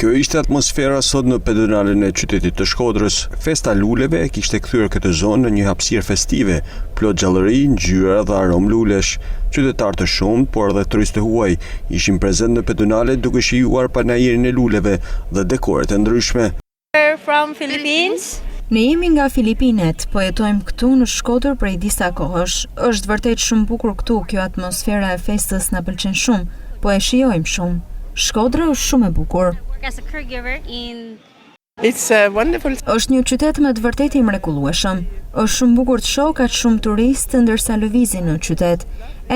Kjo ishte atmosfera sot në pedonalen e qytetit të Shkodrës. Festa luleve kishte kthyer këtë zonë në një hapësirë festive, plot gjallëri, ngjyra dhe aromë lulesh. Qytetarë të shumtë, por edhe turistë huaj, ishin prezent në pedonale duke shijuar panajirin e luleve dhe dekoret e ndryshme. From Philippines. Ne jemi nga Filipinet, po jetojmë këtu në Shkodër prej disa kohësh. Është vërtet shumë bukur këtu, kjo atmosfera e festës na pëlqen shumë, po e shijojmë shumë. Shkodra është shumë e bukur. Është një qytet me të vërtetë i mrekullueshëm. Është shumë bukur të shoh kaq shumë turistë ndërsa lëvizin në qytet.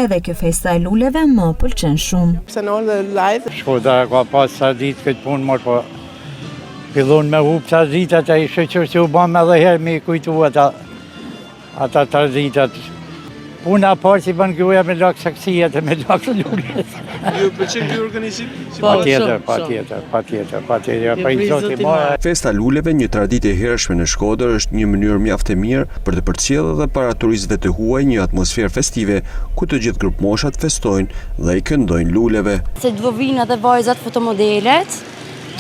Edhe kjo festa e luleve më pëlqen shumë. Shkodra ka pas sa ditë këtë punë më po fillon me hub traditat e shoqër që u bëm edhe herë me kujtu ata traditat. Puna parë që bën gruaja me lak saksijet e me lak lulet. Ju pëlqen ky organizim? Patjetër. Festa luleve, një traditë e hershme në Shkodër, është një mënyrë mjaft e mirë për të përcjellë edhe para turistëve të huaj një atmosferë festive ku të gjithë grup moshat festojnë dhe i këndojnë luleve. Se do vinë edhe vajzat fotomodelet.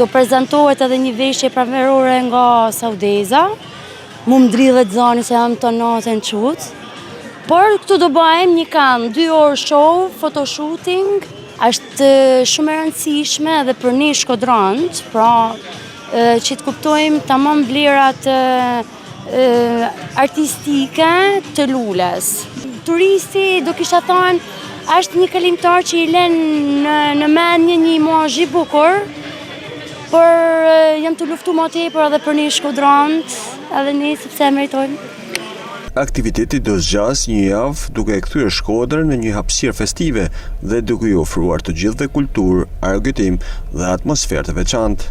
Do prezentohet edhe një veshje pranverore nga Saudeza. Mu më dridhet zani se jam të natën qut. Por këtu do bëjmë një kanë 2 orë show, photoshooting. Është shumë e rëndësishme edhe për ne shkodranët, pra që të kuptojmë tamam vlerat artistike të lules. Turisti do kisha thënë, është një kalimtar që i len në mendje një imazh i bukur. Por jam të luftu më tepër edhe për një shkodranët, edhe ne sepse meritojnë. Aktiviteti do zgjas një javë duke e kthyer Shkodrën në një hapësirë festive dhe duke i ofruar të gjithëve kulturë, argëtim dhe atmosferë të veçantë.